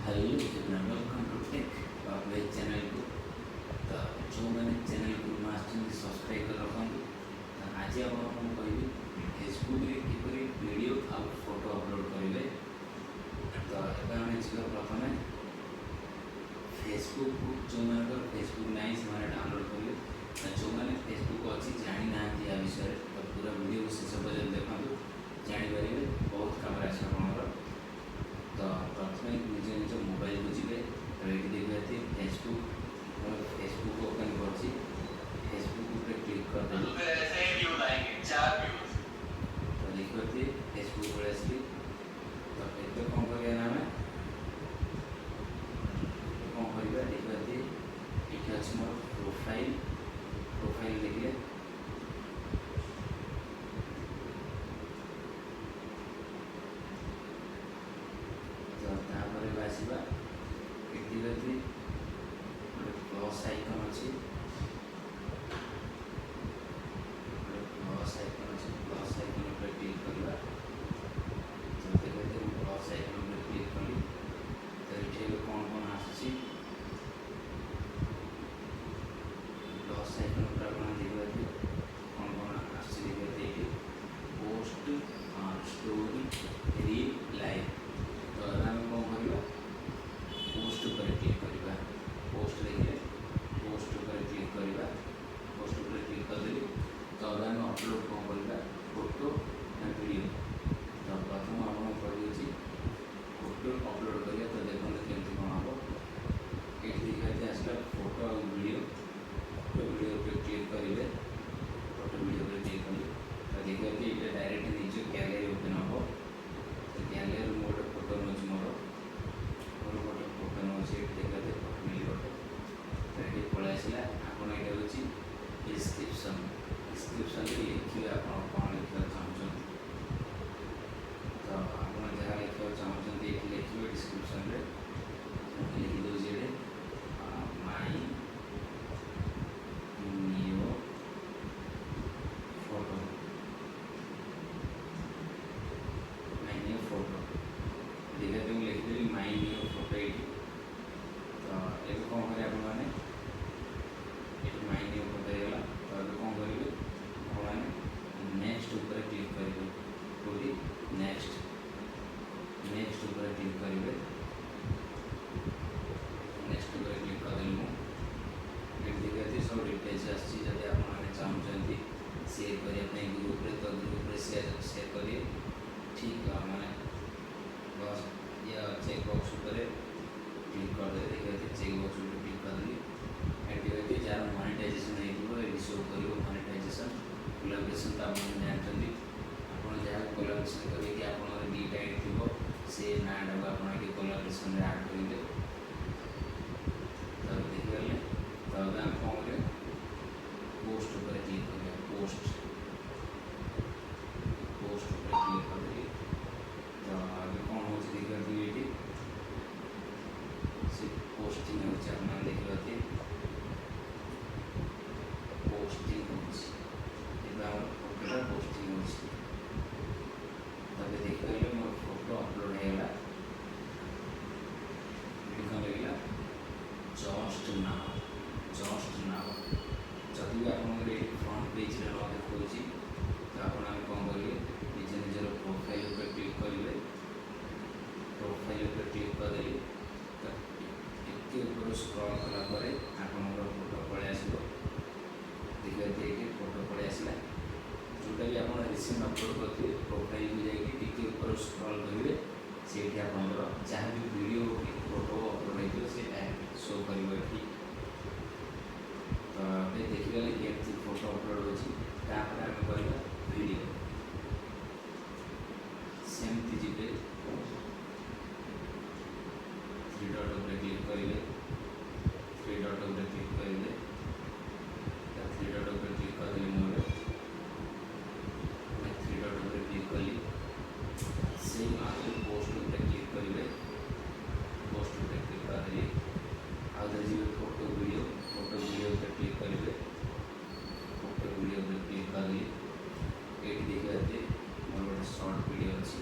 Hello everyone welcome to tech web channel को तो जो मैंने चैनल को मास्टर सब्सक्राइब कर रखु तो आज आप कहि फेसबुक रे किपरि वीडियो और फोटो अपलोड करेंगे। तो एबे जी प्रथम फेसबुक जो मैं फेसबुक नहीं से डाउनलोड करेंगे जो मैंने फेसबुक अच्छी जानी ना या विषय तो पूरा वीडियो को शेष पर्यटन देखो जापर बहुत कम आस तो प्रथम निज निज मोबाइल को जी देखिए फेसबुक फेसबुक ओपन कर फेसबुक क्लिक कर तो देखिए फेसबुक पड़े आसली तो ये कौन कर कौन करवा देखिए ये अच्छे मोर प्रोफाइल प्रोफाइल देखिए आसवा देखिए प्लस आइकन अच्छी प्लस आइकन अच्छी प्लस आइकन पर क्लिक करवा तो देखिए प्लस आइकन पर क्लिक कली तो ये कौन कौन आसी प्लस आइकन पर आप देखिए कौन कौन आसी देखिए पोस्ट स्टोरी रील लाइव तो आम कौन करवा पोस्ट पर क्लिक करवा पोस्ट देखिए पोस्ट पर क्लिक करवा पोस्ट पर क्लिक करदेली तो आम अपलोड कौन करवा फोटो ना वीडियो तो प्रथम आपको कही फोटो अपलोड करिए तो देखते केमती कौन हम ये देखिए आसला फोटो और वीडियो फोटो वीडियो पर क्लिक करेंगे फोटो वीडियो पर क्लिक करेंगे तो देखिए ये डायरेक्ट निज गैलरी ओपन हम तो गैलरी मोटे फोटो नोच मोर गोटे फोटो नोच देखिए फोटो मिल फोटो तो ये पलि आसला आपड़ ये हूँ डिस्क्रिप्शन डिस्क्रिप्शन लिखे आप कौन लिखा चाहते तो आप जहाँ लिखा चाहते ये लिखे डिस्क्रिप्शन लिखी दूसरे माई नियो फोटो माई नियो फोटो देखिए तुम लिखिदेली माई नियो फोटो ये तो ये कौन करें आपने ये माई नियो फोटो होगा तो ये कौन करेंगे आपने नेक्स्ट ऊपर क्लिक करेंगे पूरी नेक्स्ट नेक्स्ट ऊपर क्लिक करेंगे नेक्स्ट ऊपर क्लिक कर देखिए सब डिटेल्स आसी आपने चाहते शेयर करने ग्रुप रे तो ग्रुप रे शेयर करिए ठीक मैंने बस ये चेक बॉक्स ऊपर क्लिक कर दे देखिए चेक बॉक्स ऊपर क्लिक कर दी देखिए जार मोनेटाइजेशन हो शो कर मोनेटाइजेशन कोलाब्रेशन तो आप जानते आप जहाँ कोलाब्रेशन करेंगे आप दुईटा एड थी से नाटा को आप कोलाब्रेशन आड करेंगे तो देखिए तो आम कौन करें पोस्ट पर क्लिक करेंगे पोस्ट पोस्ट पर क्लिक करेंगे तो आगे कौन हो देखिए ये पोस्टिंग हो देखिए पोस्टिंग हो फोटोटा पोस्टिंग हो तब देखिए मोर फोटो अपलोड होगा कौन लगे जस्ट नाउ जदि भी आप फ्रंट पेज देखा तो आप कौन करेंगे निज निजर प्रोफाइल पर क्लिक करेंगे प्रोफाइल पर क्लिक करदे तो टिके ऊपर स्क्रॉल कलापर आप फोटो पलि आस देखिए फोटो पलि आसला जोटा भी आप रिसेंट अपलोड करते प्रोफाइल को जाकि ऊपर स्क्रॉल करेंगे से आप जहाँ भी वीडियो फोटो अपलोड होता शो कर तो ये देखिए ये फोटो अपलोड होती वीडियो सेमती जी थ्री डॉट पर क्लिक करेंगे थ्री डॉट पर क्लिक करेंगे थ्री डॉट पर क्लिक कर देली मोर थ्री डॉट पर क्लिक कली सेम आगे पोस्ट पर क्लिक करेंगे पोस्ट पर क्लिक कर देली आगे जी फोटो वीडियो पर क्लिक करेंगे फोटो वीडियो पर क्लिक कर देली ये देखिए मोर गोटे शॉर्ट वीडियो अच्छी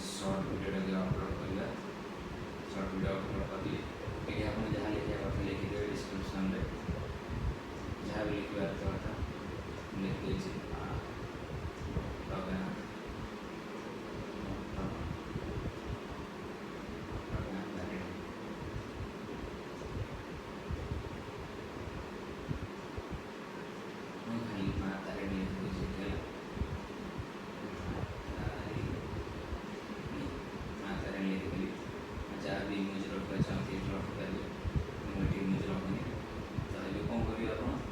शॉर्ट वीडियो अपलोड करवा सर्ट वीडियो अपलोड करी ये आप जहाँ लिखा कथा लिखिदेवे डिस्क्रिप्शन में जहाँ भी लिखबार कथा लिख देছি जहाँ भी इमेज रखा चाहती है रखिपारे मुझे इमेज रखनी तो ये कौन करेंगे आप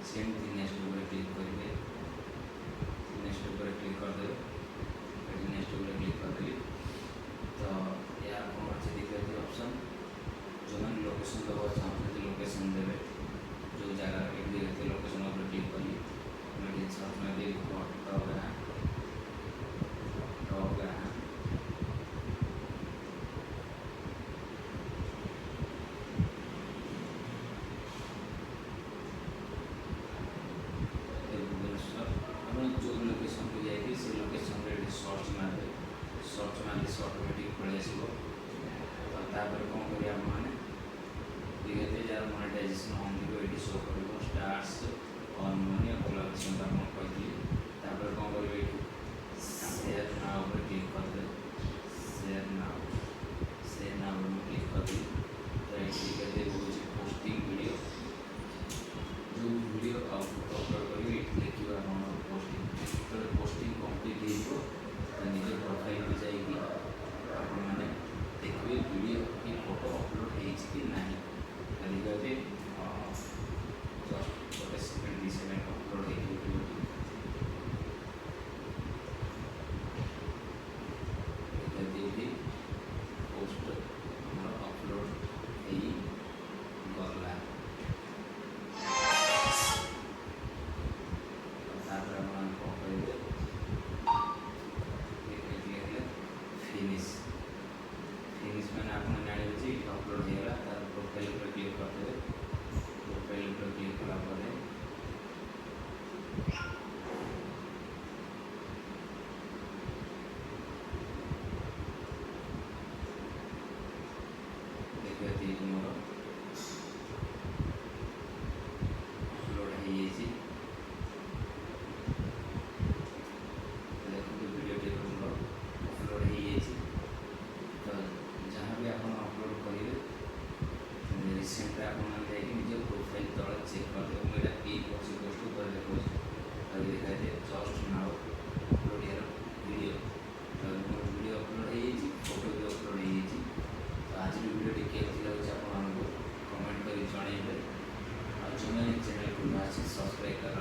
सेमती नेक्स्ट ऊपर क्लिक करेंगे नेक्स्ट ऊपर क्लिक करदे नेक्स्ट ऊपर क्लिक करदेली तो यार कौन अच्छे देखिए ऑप्शन जो मैंने लोकेशन देवा चाहते लोकेशन देवे जो जगह एक देखते लोकेशन ऊपर क्लिक करी मैं सर्च में भी जो लोकेशन को जाएगी से लोकेशन सर्च मारे सर्च मारे ऑटोमेटिक पड़े आसो तो तापर कौन करिया माने देखते जार मोनेटाइजेशन ऑन दिगो एटी शो करिवो स्टार्स ऑन मनी कोलैबोरेशन का हम कहली तापर कौन करिवे शेयर नाउ पर क्लिक कर दे शेयर नाउ पर क्लिक कर दे तो ये कहते हैं पोस्टिंग वीडियो जो वीडियो अपलोड करी लिखिबा हम पोस्टिंग तो पोस्टिंग कंप्लीट हो निजे प्रोफाइल को जाएगी आप मैंने देखिए वीडियो की फोटो अपलोड कि ना खाली कहते जस्ट गोटे सेकेंड 2 सेकेंड अपलोड हो पोस्ट अपलोड गला फिनिश मैंने आपने जानी अपलोड होगा तार प्रोफाइल पर क्लिक करदे प्रोफाइल पर क्लिक कलापर देखिए मोर अपलोड हो देखो वीडियो मोर अपलोड हो तो जहाँ भी आप अपलोड करेंगे रिसेंट आप निज प्रोफाइल तले चेक करदे मुझे पोस्ट कर देखो देखा जस्ट नाउ अपलोड यार वीडियो तो मोर वीडियो अपलोड हो फोटो भी अपलोड हो तो आज वीडियो केमती लगे आपको कमेंट कर जनइबे जो मैंने चैनल को सब्सक्राइब कर